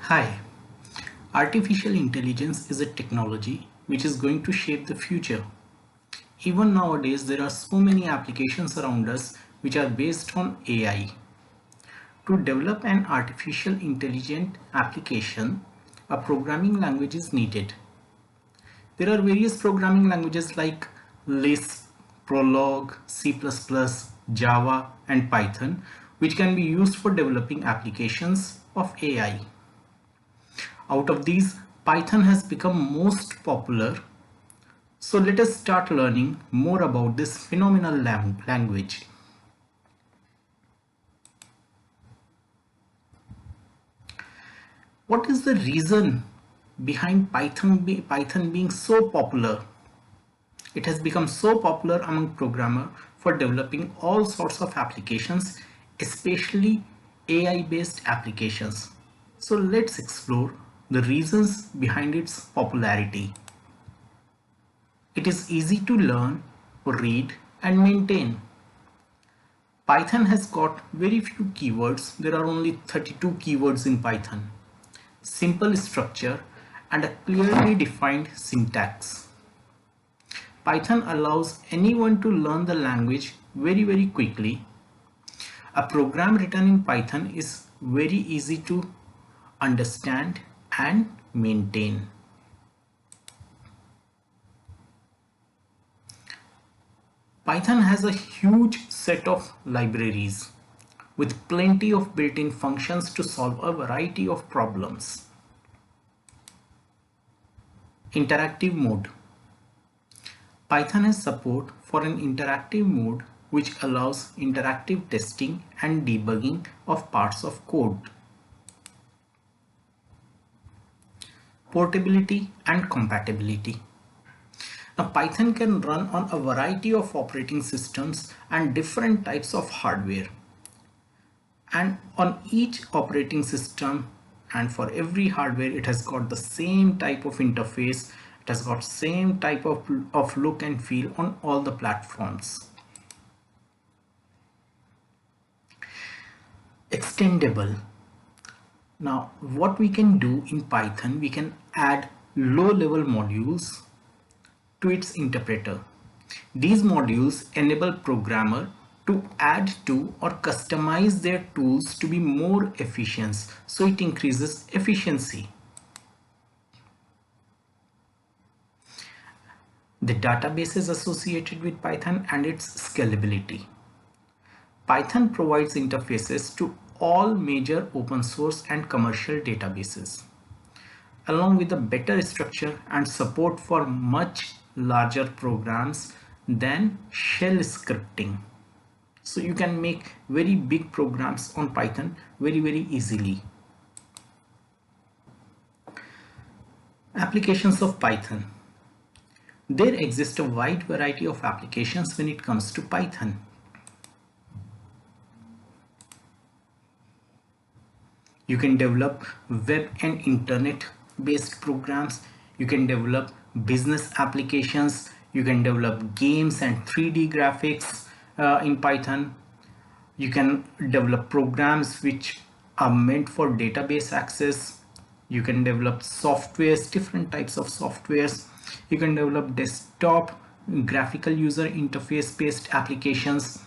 Hi, artificial intelligence is a technology which is going to shape the future. Even nowadays, there are so many applications around us which are based on AI. To develop an artificial intelligent application, a programming language is needed. There are various programming languages like Lisp, Prolog, C++, Java, and Python, which can be used for developing applications of AI. Out of these, Python has become most popular. So let us start learning more about this phenomenal language. What is the reason behind Python being so popular? It has become so popular among programmers for developing all sorts of applications, especially AI-based applications. So let's explore the reasons behind its popularity. It is easy to learn, read, and maintain. Python has got very few keywords. There are only 32 keywords in Python. Simple structure and a clearly defined syntax. Python allows anyone to learn the language very quickly. A program written in Python is very easy to understand and maintain. Python has a huge set of libraries with plenty of built-in functions to solve a variety of problems. Interactive mode. Python has support for an interactive mode which allows interactive testing and debugging of parts of code. Portability and compatibility. Now, Python can run on a variety of operating systems and different types of hardware. And on each operating system and for every hardware, it has got the same type of interface. It has got same type of look and feel on all the platforms. Extendable. Now, what we can do in Python, we can add low-level modules to its interpreter. These modules enable programmer to add to or customize their tools to be more efficient, so it increases efficiency. The databases associated with Python and its scalability. Python provides interfaces to all major open source and commercial databases, along with a better structure and support for much larger programs than shell scripting. So you can make very big programs on Python very easily. Applications of Python. There exists a wide variety of applications when it comes to Python. You can develop web and internet based programs. You can develop business applications. You can develop games and 3D graphics in Python. You can develop programs which are meant for database access. You can develop softwares, different types of softwares. You can develop desktop graphical user interface based applications,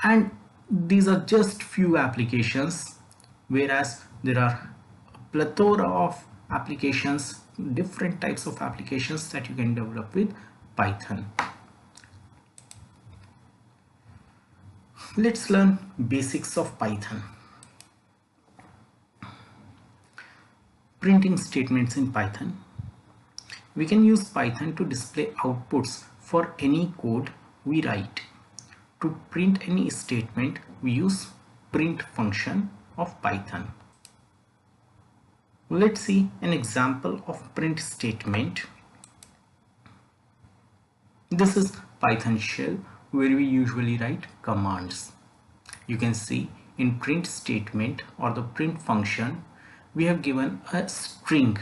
and these are just few applications, whereas there are a plethora of applications, different types of applications that you can develop with Python. Let's learn basics of Python. Printing statements in Python. We can use Python to display outputs for any code we write. To print any statement, we use print function of Python. Let's see an example of print statement. This is Python shell where we usually write commands. You can see in print statement or the print function, we have given a string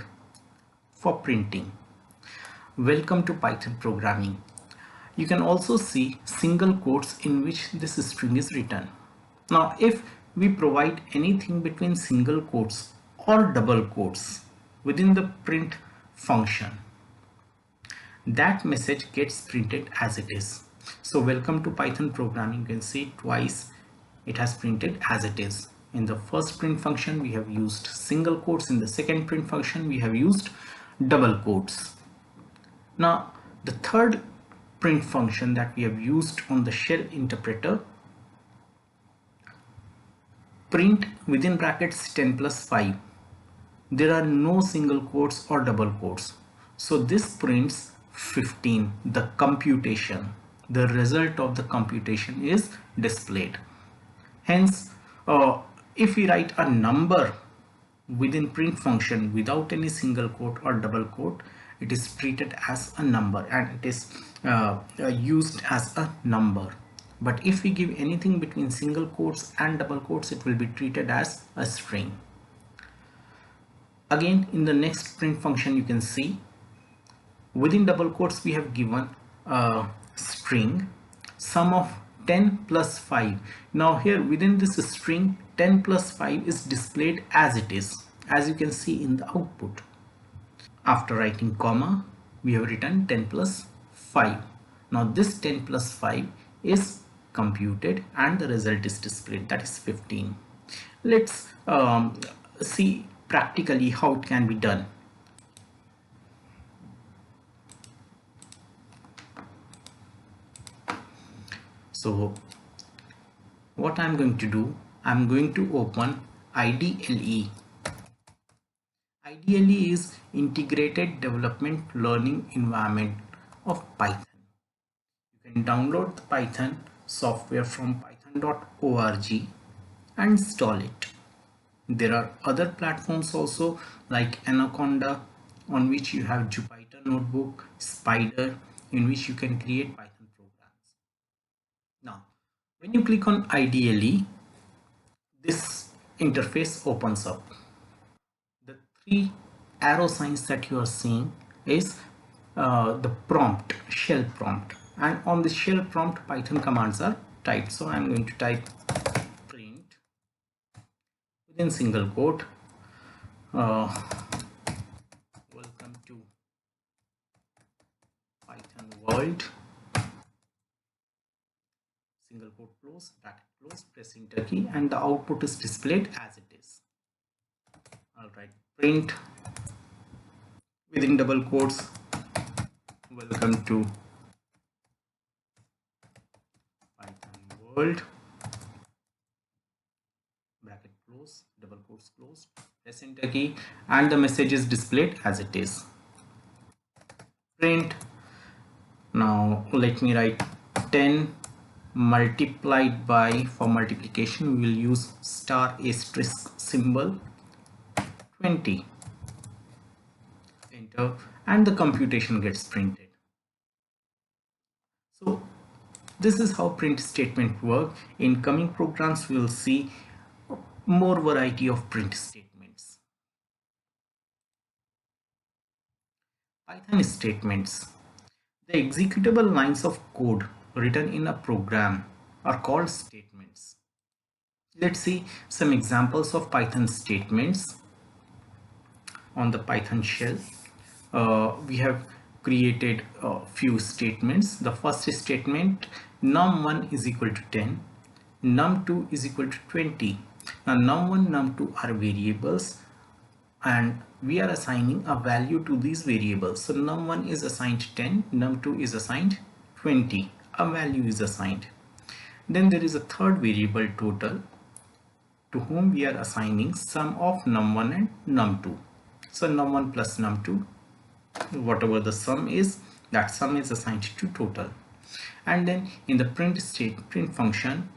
for printing. Welcome to Python programming. You can also see single quotes in which this string is written. Now, if we provide anything between single quotes or double quotes within the print function, that message gets printed as it is. So welcome to Python programming. You can see twice it has printed as it is. In the first print function we have used single quotes, in the second print function we have used double quotes. Now the third print function that we have used on the shell interpreter, print within brackets 10 plus 5. There are no single quotes or double quotes. So this prints 15. The computation, the result of the computation is displayed. Hence, if we write a number within print function without any single quote or double quote, it is treated as a number and it is used as a number. But if we give anything between single quotes and double quotes, it will be treated as a string. Again, in the next print function, you can see within double quotes we have given a string sum of 10 plus 5. Now here within this string 10 plus 5 is displayed as it is, as you can see in the output. After writing comma, we have written 10 plus 5. Now this 10 plus 5 is computed and the result is displayed, that is 15. Let's see practically how it can be done. So what I'm going to do, I'm going to open IDLE. IDLE is Integrated Development Learning Environment of Python. You can download the Python software from python.org and install it. There are other platforms also like Anaconda, on which you have Jupyter Notebook, Spider, in which you can create Python programs. Now, when you click on IDLE, this interface opens up. The three arrow signs that you are seeing is the prompt, shell prompt, and on the shell prompt Python commands are typed. So I'm going to type print within single quote welcome to Python world, single quote close, bracket close, press enter key, and the output is displayed as it is. Alright, print within double quotes welcome to Python world, bracket close, double quotes closed, press enter key, and the message is displayed as it is. Print. Now let me write 10 multiplied by, for multiplication we will use star asterisk symbol, 20. Enter, and the computation gets printed. So this is how print statement work. In coming programs we will see more variety of print statements. Python statements. The executable lines of code written in a program are called statements. Let's see some examples of Python statements. On the Python shell, we have created a few statements. The first statement, num1 is equal to 10, num2 is equal to 20. Now num1, num2 are variables and we are assigning a value to these variables. So num1 is assigned 10, num2 is assigned 20, a value is assigned. Then there is a third variable total, to whom we are assigning sum of num1 and num2. So num1 plus num2, whatever the sum is, that sum is assigned to total. And then in the print function,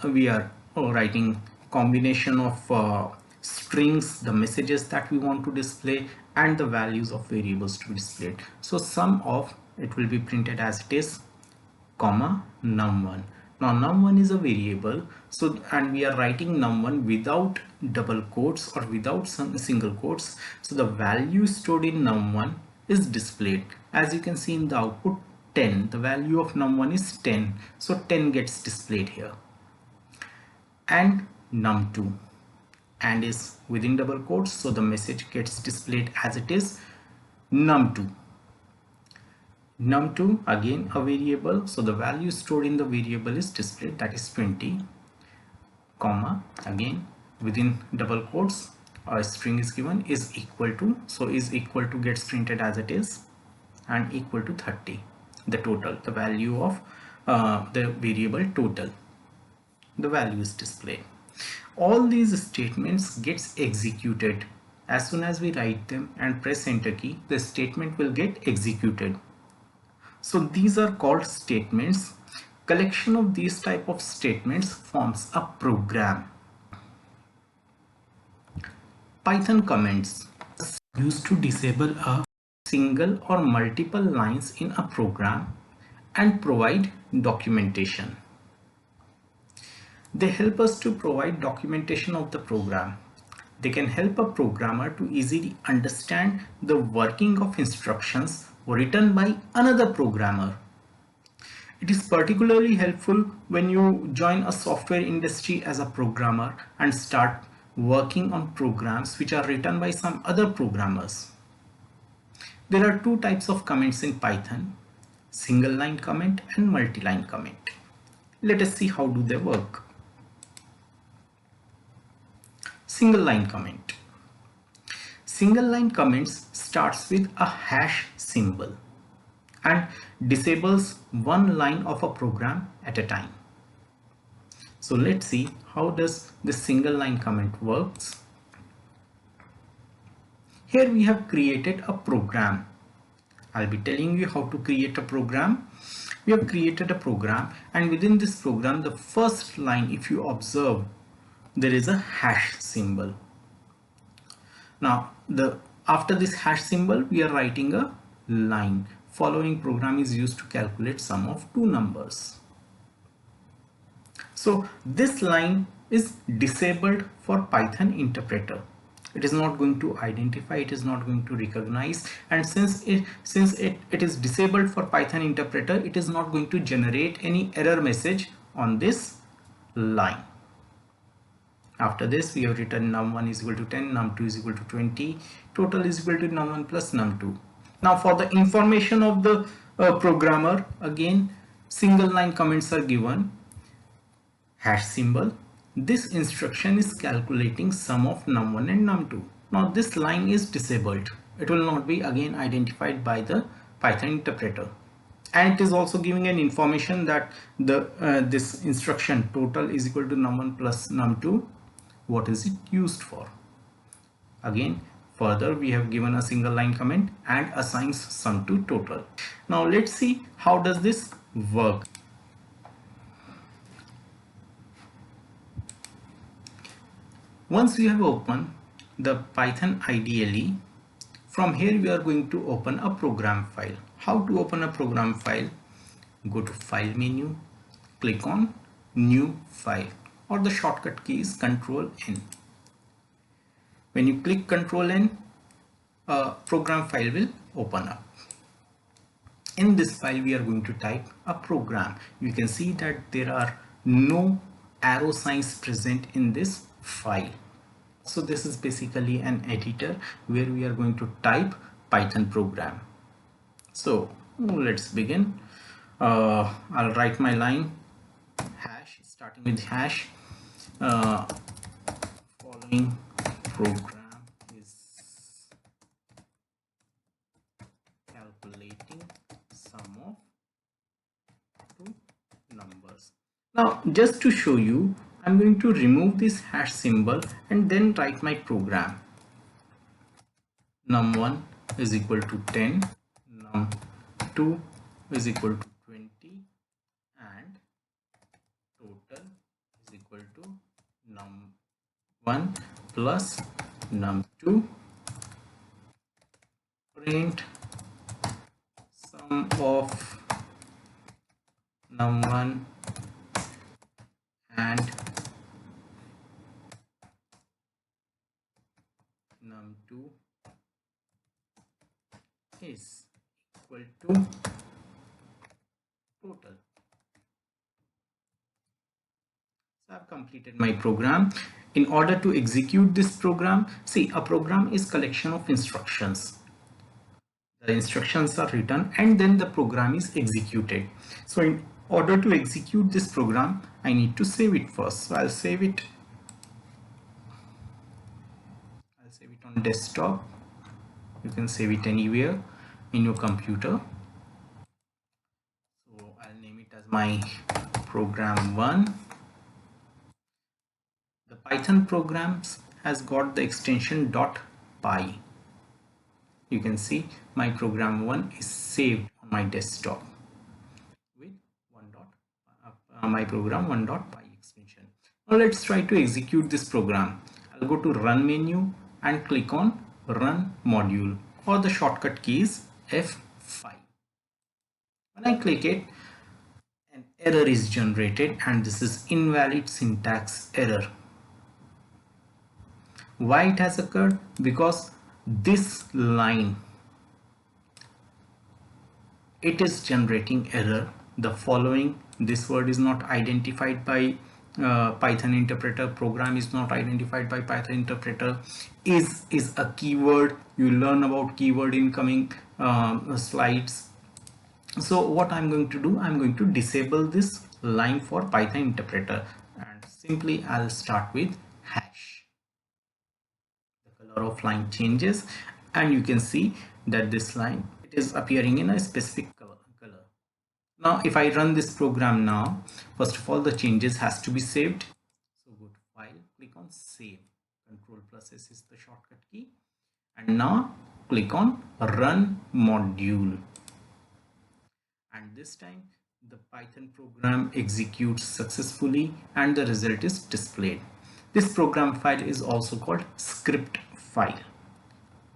we are writing combination of strings, the messages that we want to display, and the values of variables to be displayed. So sum of, it will be printed as it is, comma num1. Now num1 is a variable, so, and we are writing num1 without double quotes or without some single quotes. So the value stored in num1 is displayed. As you can see in the output, 10. The value of num1 is 10. So 10 gets displayed here. And num2. and is within double quotes, so the message gets displayed as it is, num2. Num2, again a variable, so the value stored in the variable is displayed, that is 20, comma, again within double quotes a string is given, is equal to, so is equal to gets printed as it is, and equal to 30, the total, the value of the variable total, the value is displayed. All these statements gets executed as soon as we write them and press enter key, the statement will get executed. So these are called statements. Collection of these type of statements forms a program. Python comments used to disable a single or multiple lines in a program and provide documentation. They help us to provide documentation of the program. They can help a programmer to easily understand the working of instructions written by another programmer. It is particularly helpful when you join a software industry as a programmer and start working on programs which are written by some other programmers. There are two types of comments in Python, single line comment and multi-line comment. Let us see how do they work. Single line comment. Single line comments starts with a hash symbol and disables one line of a program at a time. So let's see how does the single line comment works. Here we have created a program. I'll be telling you how to create a program. We have created a program, and within this program, the first line, if you observe, there is a hash symbol. Now after this hash symbol we are writing a line. Following program is used to calculate sum of two numbers. So this line is disabled for Python interpreter. It is not going to identify, it is not going to recognize, and since it is disabled for Python interpreter, it is not going to generate any error message on this line. After this we have written num1 is equal to 10, num2 is equal to 20, total is equal to num1 plus num2. Now for the information of the programmer, again single line comments are given, hash symbol. This instruction is calculating sum of num1 and num2. Now this line is disabled. It will not be again identified by the Python interpreter. And it is also giving an information that this instruction total is equal to num1 plus num2. What is it used for? Again, further we have given a single line comment and assigns sum to total. Now let's see how does this work. Once we have opened the Python IDLE, from here we are going to open a program file. How to open a program file? Go to file menu, click on new file, or the shortcut key is Ctrl N. When you click Ctrl N, a program file will open up. In this file we are going to type a program. You can see that there are no arrow signs present in this file. So this is basically an editor where we are going to type Python program. So let's begin. I'll write my line, hash, starting with hash, following program is calculating sum of two numbers. Now just to show you, I'm going to remove this hash symbol and then write my program. Num1 is equal to 10, num2 is equal to 20, and total is equal to num1 plus num2. Print sum of num1 and num2 is equal to total. So I've completed my program. In order to execute this program, see, a program is collection of instructions. The instructions are written and then the program is executed. So in order to execute this program, I need to save it first. So I'll save it on desktop. You can save it anywhere in your computer. So I'll name it as my program 1. The Python programs has got the extension .py. You can see my program 1 is saved on my desktop with my program 1.py extension. Now let's try to execute this program. I'll go to run menu and click on run module, or the shortcut key is F5. When I click it, an error is generated and this is invalid syntax error. Why it has occurred? Because this line, it is generating error. The following, this word is not identified by Python interpreter, program is not identified by Python interpreter, is a keyword. You learn about keyword in coming slides. So what I'm going to do, I'm going to disable this line for Python interpreter, and simply I'll start with hash. The color of line changes and you can see that this line, it is appearing in a specific color. Now if I run this program now, first of all the changes has to be saved. So go to file, click on save, Ctrl plus S is the shortcut key, and now click on run module, and this time the Python program executes successfully and the result is displayed. This program file is also called script file.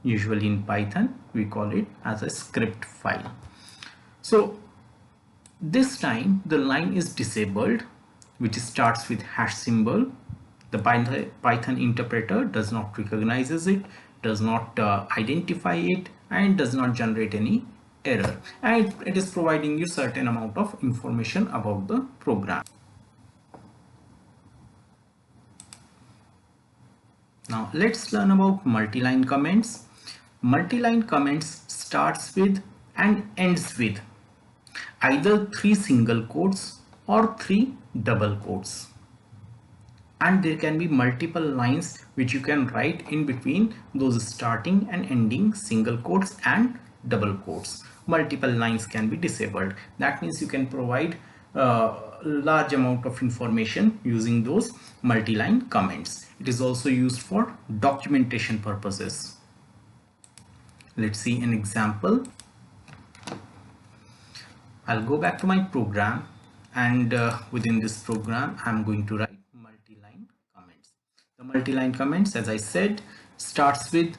Usually in Python we call it as a script file. So this time the line is disabled, which starts with hash symbol. The Python interpreter does not recognize it, does not identify it, and does not generate any error, and it is providing you certain amount of information about the program. Now let's learn about multi-line comments. Multi-line comments starts with and ends with either 3 single quotes or 3 double quotes, and there can be multiple lines which you can write in between those starting and ending single quotes and double quotes. Multiple lines can be disabled. That means you can provide large amount of information using those multi-line comments. It is also used for documentation purposes. Let's see an example. I'll go back to my program, and within this program I'm going to write multi-line comments. The multi-line comments, as I said, starts with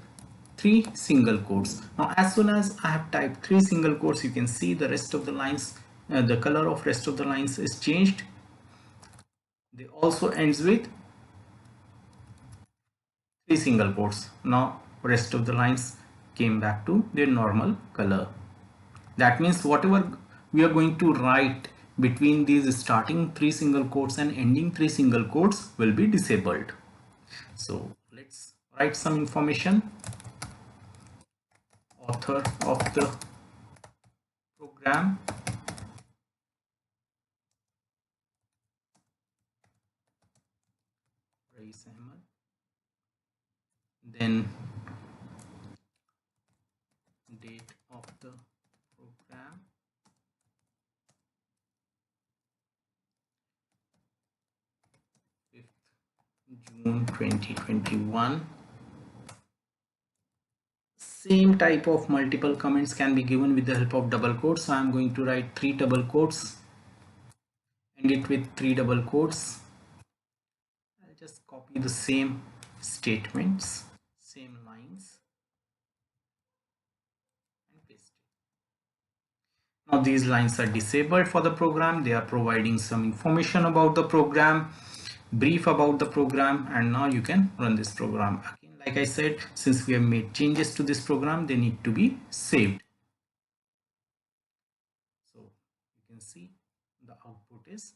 3 single quotes. Now as soon as I have typed 3 single quotes, you can see the rest of the lines, the color of rest of the lines is changed. They also ends with 3 single quotes. Now rest of the lines came back to their normal color. That means whatever we are going to write between these starting 3 single quotes and ending 3 single quotes will be disabled. So let's write some information. Author of the program, Rais Ahmed. Then date of the program, June 2021. Same type of multiple comments can be given with the help of double quotes. So I'm going to write 3 double quotes, end it with 3 double quotes. I'll just copy the same statements, same lines, and paste it. Now these lines are disabled for the program. They are providing some information about the program, brief about the program, and now you can run this program. Again, like I said, since we have made changes to this program, they need to be saved. So you can see the output is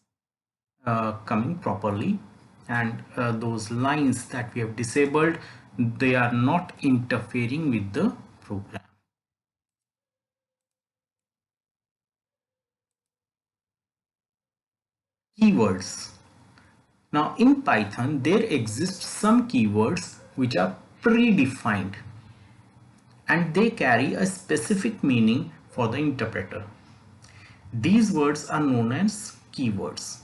coming properly, and those lines that we have disabled, they are not interfering with the program. Keywords. Now in Python there exist some keywords which are predefined and they carry a specific meaning for the interpreter. These words are known as keywords.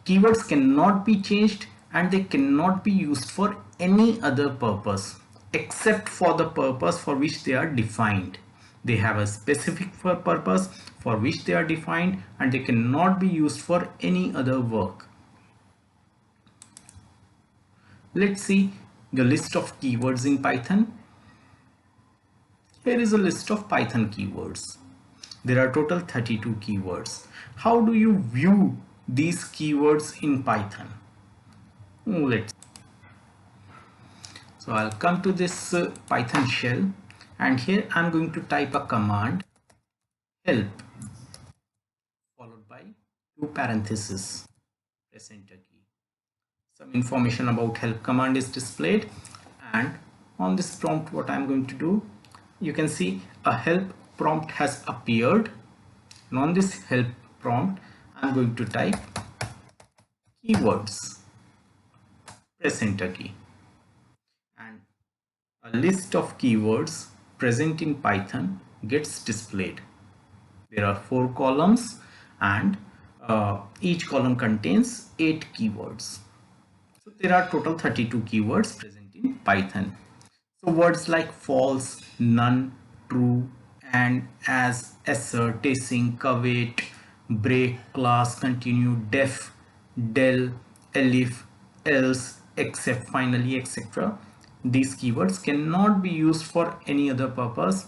Keywords cannot be changed and they cannot be used for any other purpose except for the purpose for which they are defined. They have a specific purpose for which they are defined and they cannot be used for any other work. Let's see the list of keywords in Python. Here is a list of Python keywords. There are total 32 keywords. How do you view these keywords in Python? So I'll come to this Python shell and here I'm going to type a command help followed by 2 parentheses. Press enter key. Some information about help command is displayed and on this prompt what I'm going to do, you can see a help prompt has appeared and on this help prompt I'm going to type keywords. Press enter key and a list of keywords present in Python gets displayed. There are 4 columns and each column contains 8 keywords. So there are total 32 keywords present in Python. So words like false, none, true, and, as, assert, async, await, break, class, continue, def, del, elif, else, except, finally, etc. These keywords cannot be used for any other purpose.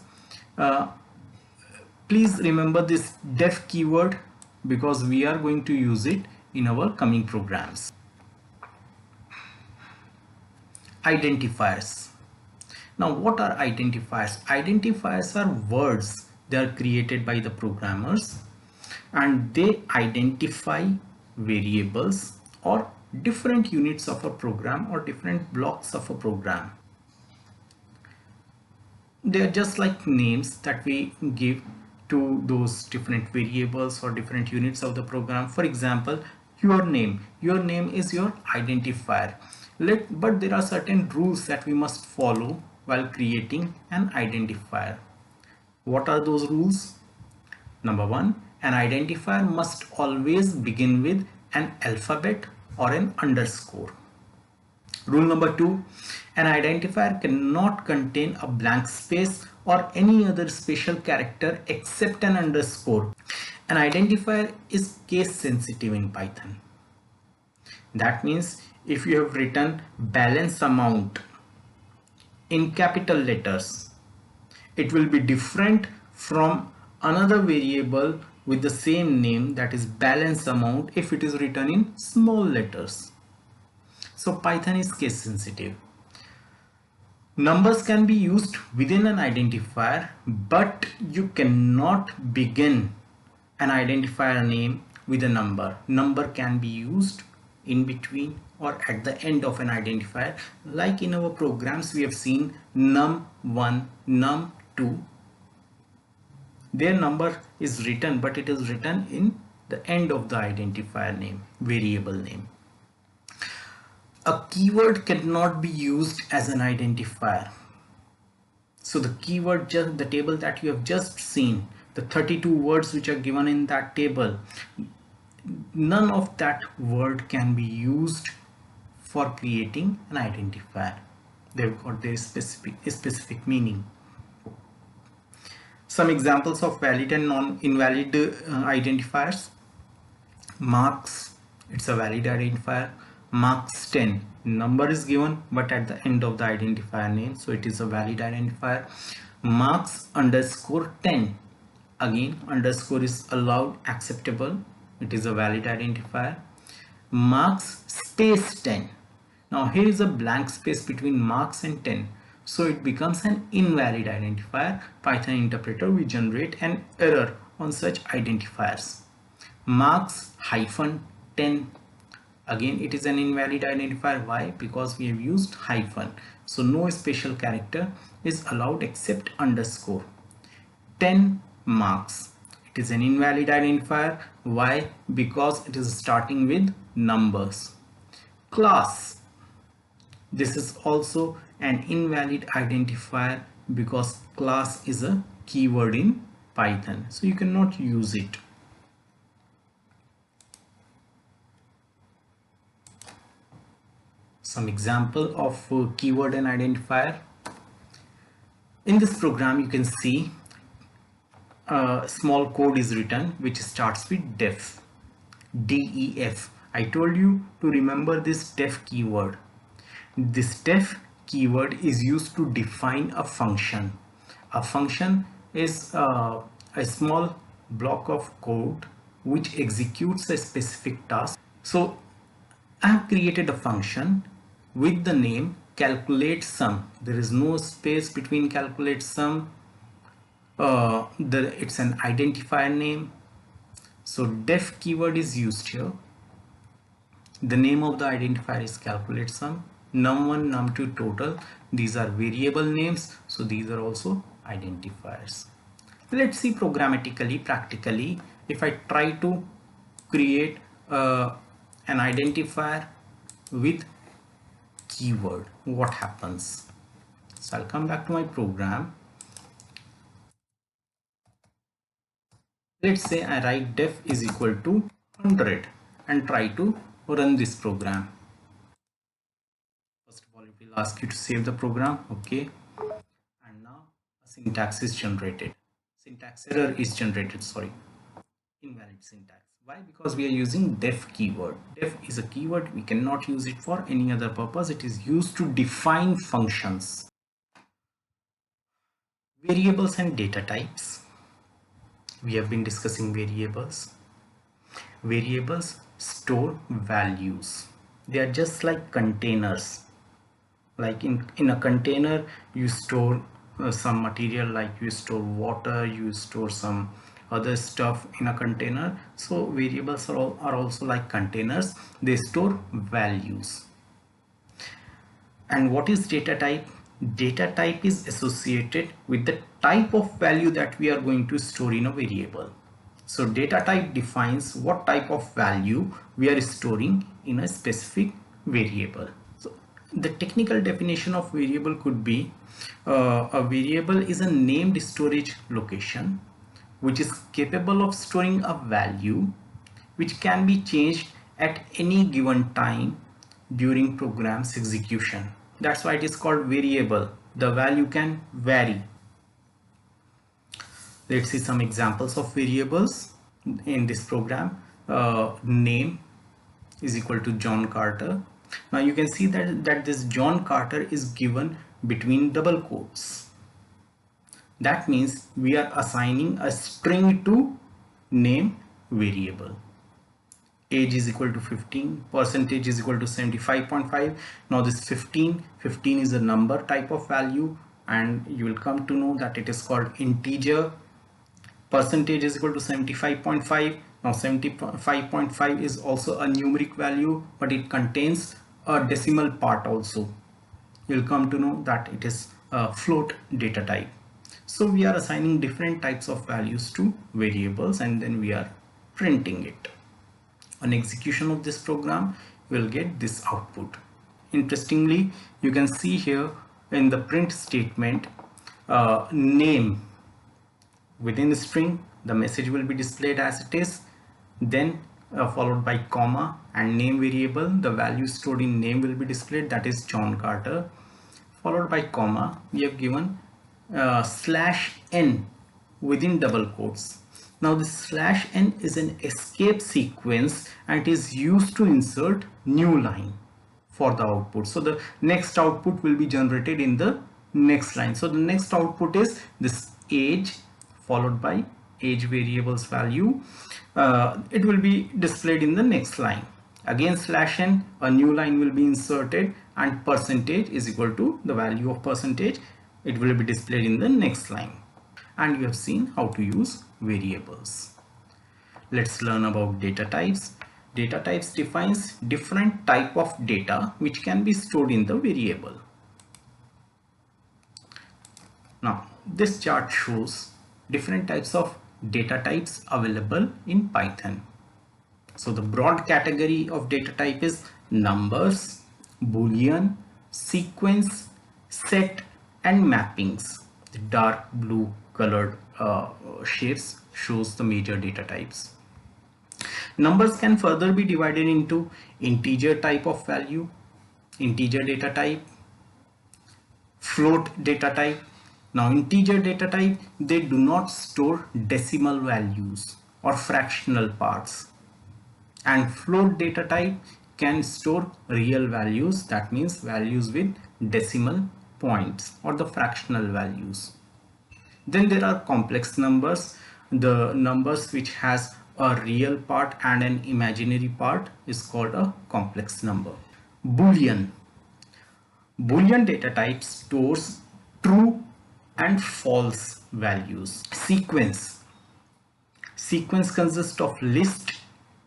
Please remember this def keyword because we are going to use it in our coming programs. Identifiers. Now what are identifiers? Identifiers are words. They are created by the programmers and they identify variables or different units of a program or different blocks of a program. They are just like names that we give to those different variables or different units of the program. For example, your name is your identifier. But there are certain rules that we must follow while creating an identifier. What are those rules? Number 1, an identifier must always begin with an alphabet or an underscore. Rule number 2, an identifier cannot contain a blank space or any other special character except an underscore. An identifier is case sensitive in Python. That means if you have written balance amount in capital letters, it will be different from another variable with the same name, that is balance amount, if it is written in small letters. So Python is case sensitive. Numbers can be used within an identifier, but you cannot begin an identifier name with a number. Number can be used in between or at the end of an identifier. Like in our programs, we have seen num1, num2. Their number is written, but it is written in the end of the identifier name, variable name. A keyword cannot be used as an identifier. So the keyword, just the table that you have just seen, the 32 words which are given in that table, none of that word can be used for creating an identifier. They've got their specific meaning. Some examples of valid and non-invalid identifiers. Marks, it's a valid identifier. Marks 10, number is given but at the end of the identifier name, so it is a valid identifier. Marks underscore 10, again underscore is allowed, acceptable, it is a valid identifier. Marks space 10, now here is a blank space between marks and 10, so it becomes an invalid identifier. Python interpreter will generate an error on such identifiers. Marks hyphen 10, Again, it is an invalid identifier. Why? Because we have used hyphen. So no special character is allowed except underscore. 10 marks. It is an invalid identifier. Why? Because it is starting with numbers. Class. This is also an invalid identifier because class is a keyword in Python. So you cannot use it. Some example of keyword and identifier. In this program, you can see a small code is written which starts with def. DEF. I told you to remember this def keyword. This def keyword is used to define a function. A function is a small block of code which executes a specific task. So I have created a function with the name calculate sum. There is no space between calculate sum. It's an identifier name. So def keyword is used here. The name of the identifier is calculate sum. Num1, num2, total. These are variable names. So these are also identifiers. Let's see programmatically, practically, if I try to create an identifier with keyword, what happens? So I'll come back to my program. Let's say I write def is equal to 100 and try to run this program. First of all, it will ask you to save the program. Okay. And now a syntax is generated. Syntax error is generated, sorry. Invalid syntax. Why? Because we are using def keyword. Def is a keyword. We cannot use it for any other purpose. It is used to define functions. Variables and data types. We have been discussing variables. Variables store values. They are just like containers. Like in a container, you store some material, like you store water, you store some other stuff in a container. So variables are also like containers. They store values. And what is data type? Data type is associated with the type of value that we are going to store in a variable. So data type defines what type of value we are storing in a specific variable. So the technical definition of variable could be a variable is a named storage location which is capable of storing a value which can be changed at any given time during program's execution. That's why it is called variable. The value can vary. Let's see some examples of variables in this program. Name is equal to John Carter. Now you can see that this John Carter is given between double quotes. That means we are assigning a string to name variable. Age is equal to 15, percentage is equal to 75.5. Now this 15 is a number type of value, and you will come to know that it is called integer. Percentage is equal to 75.5. Now 75.5 is also a numeric value, but it contains a decimal part also. You'll come to know that it is a float data type. So we are assigning different types of values to variables, and then we are printing it. On execution of this program, we'll get this output. Interestingly, you can see here in the print statement, name within the string, the message will be displayed as it is, then followed by comma, and name variable, the value stored in name will be displayed, that is John Carter, followed by comma. We have given /n within double quotes. Now this /n is an escape sequence, and it is used to insert new line for the output. So the next output will be generated in the next line. So the next output is this age followed by age variable's value. It will be displayed in the next line. Again /n, a new line will be inserted, and percentage is equal to the value of percentage. It will be displayed in the next line. And you have seen how to use variables. Let's learn about data types. Data types defines different type of data which can be stored in the variable. Now this chart shows different types of data types available in Python. So the broad category of data type is numbers, boolean, sequence, set and mappings. The dark blue colored shapes shows the major data types. Numbers can further be divided into integer type of value, integer data type, float data type. Now integer data type, they do not store decimal values or fractional parts, and float data type can store real values, that means values with decimal points or the fractional values. Then there are complex numbers, the numbers which has a real part and an imaginary part is called a complex number. Boolean data type stores true and false values. Sequence consists of list,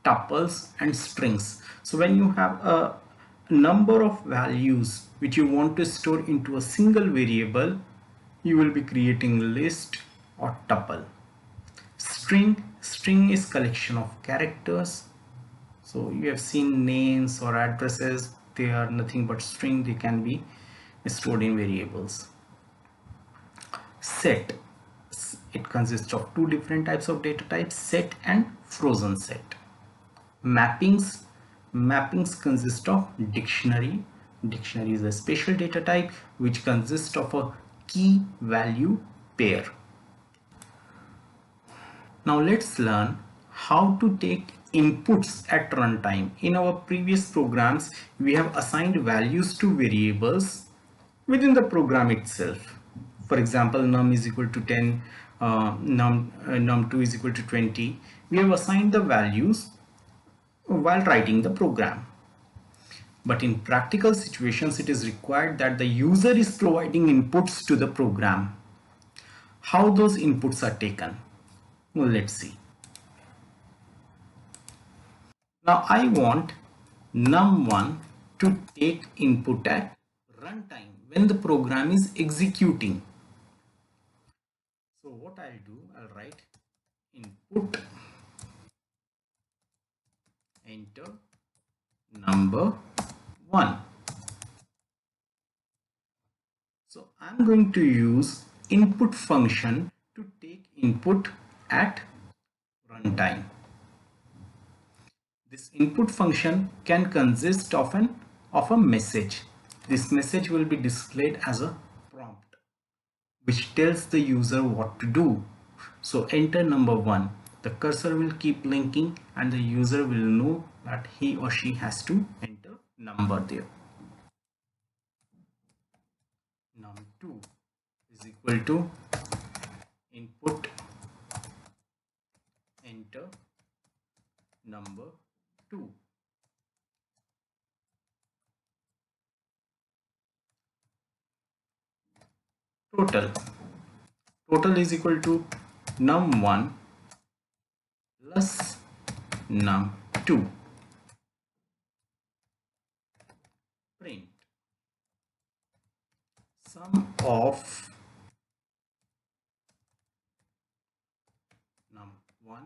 tuples and strings. So when you have a number of values which you want to store into a single variable, you will be creating list or tuple. String is collection of characters. So you have seen names or addresses, they are nothing but string, they can be stored in variables. Set, it consists of two different types of data types, set and frozen set. Mappings consist of dictionary is a special data type which consists of a key value pair. Now let's learn how to take inputs at runtime. In our previous programs, we have assigned values to variables within the program itself. For example, num is equal to 10, num2 is equal to 20. We have assigned the values while writing the program. But in practical situations, it is required that the user is providing inputs to the program. How those inputs are taken? Well, let's see. Now I want num1 to take input at runtime when the program is executing. So what I'll do, I'll write input enter number 1. So I'm going to use input function to take input at runtime. This input function can consist of a message. This message will be displayed as a prompt which tells the user what to do. So enter number 1. The cursor will keep blinking and the user will know that he or she has to enter number there. Num2 is equal to input enter number 2. Total is equal to num1 plus num2. Print sum of num1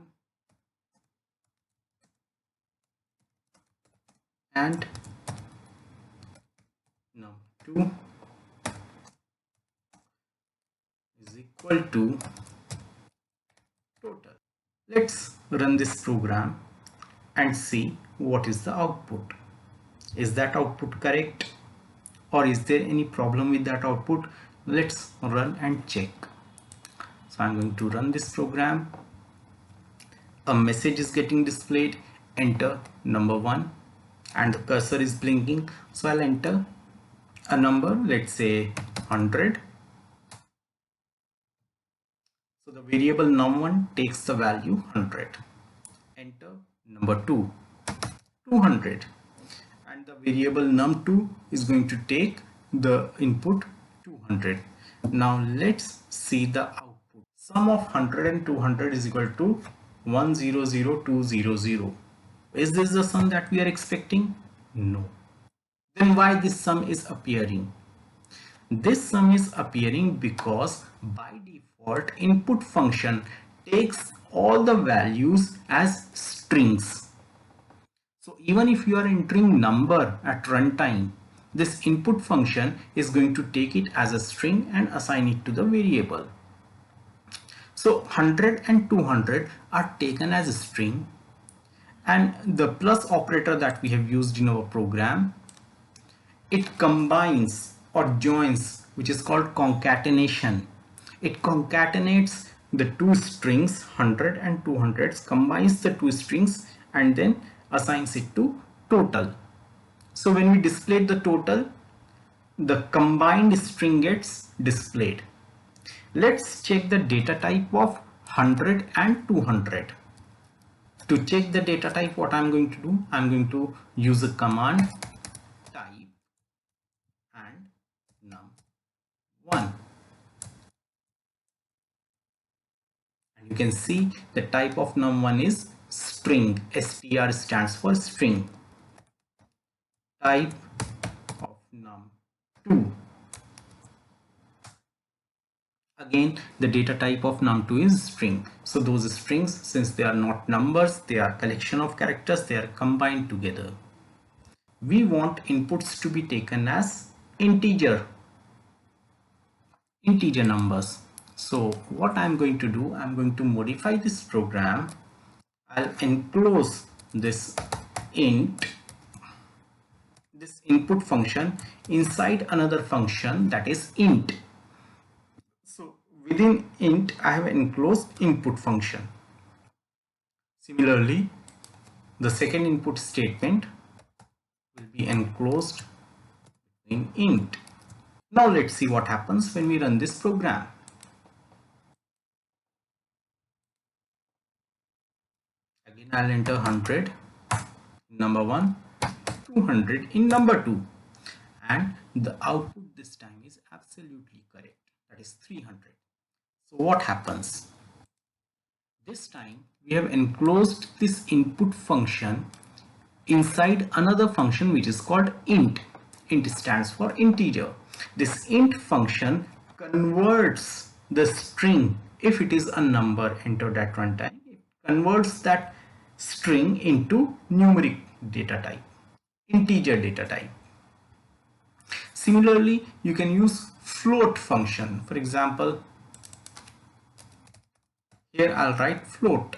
and num2 is equal to total. Let's run this program and see what is the output. Is that output correct or is there any problem with that output? Let's run and check. So I'm going to run this program. A message is getting displayed, enter number 1, and the cursor is blinking. So I'll enter a number, let's say 100. So the variable num1 takes the value 100. Enter number 2, 200. And the variable num2 is going to take the input 200. Now let's see the output. Sum of 100 and 200 is equal to 100200. Is this the sum that we are expecting? No. Then why this sum is appearing? This sum is appearing because by default input function takes all the values as strings. So even if you are entering number at runtime, this input function is going to take it as a string and assign it to the variable. So 100 and 200 are taken as a string, and the plus operator that we have used in our program, it combines or joins, which is called concatenation. It concatenates the two strings 100 and 200, combines the two strings and then assigns it to total. So when we display the total, the combined string gets displayed. Let's check the data type of 100 and 200. To check the data type, what I'm going to do, I'm going to use a command type and num1, and you can see the type of num1 is string. Str stands for string. Type of num2, again the data type of num2 is string. So those strings, since they are not numbers, they are collection of characters, they are combined together. We want inputs to be taken as integer numbers. So what I'm going to do, I'm going to modify this program. I'll enclose this int, this input function, inside another function, that is int. So within int I have enclosed input function. Similarly, the second input statement will be enclosed in int. Now let's see what happens when we run this program. Again I'll enter 100 in number 1, 200 in number 2, and the output this time is absolutely correct, that is 300. So what happens? This time we have enclosed this input function inside another function which is called int. Int stands for integer. This int function converts the string, if it is a number entered at runtime, it converts that string into numeric data type, integer data type. Similarly, you can use float function. For example, here I'll write float.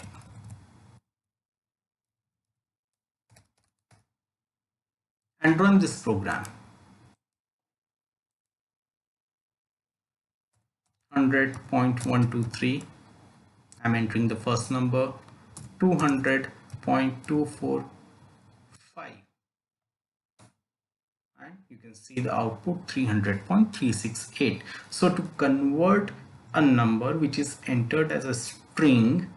And run this program. 100.123, I'm entering the first number, 200.245, and you can see the output 300.368. So to convert a number which is entered as a string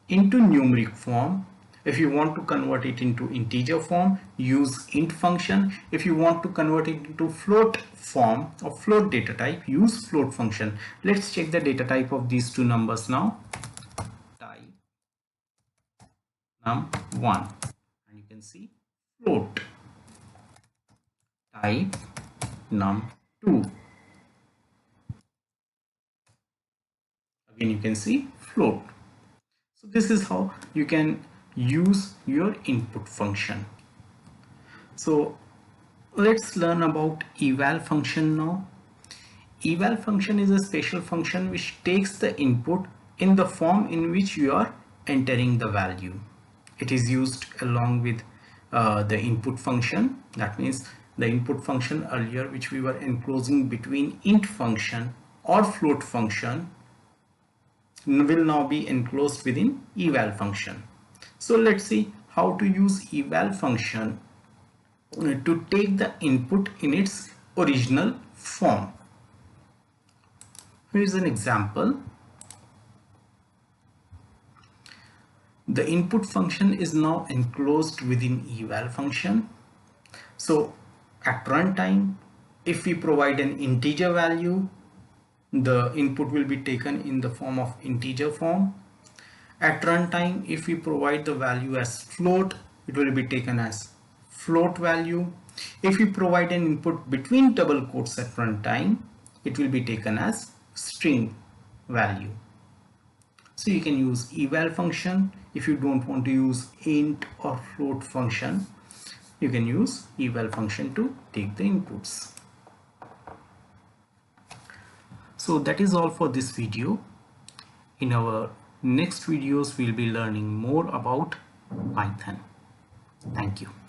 into numeric form, if you want to convert it into integer form, use int function. If you want to convert it into float form or float data type, use float function. Let's check the data type of these two numbers now. Type num1, and you can see float. Type num2, again you can see float. So this is how you can use your input function. So let's learn about eval function now. Eval function is a special function which takes the input in the form in which you are entering the value. It is used along with the input function. That means the input function earlier, which we were enclosing between int function or float function, will now be enclosed within eval function. So let's see how to use eval function to take the input in its original form. Here is an example. The input function is now enclosed within eval function. So at runtime, if we provide an integer value, the input will be taken in the form of integer form. At runtime, if we provide the value as float, it will be taken as float value. If you provide an input between double quotes at runtime, it will be taken as string value. So you can use eval function. If you don't want to use int or float function, you can use eval function to take the inputs. So that is all for this video. In our next videos, we'll be learning more about Python. Thank you.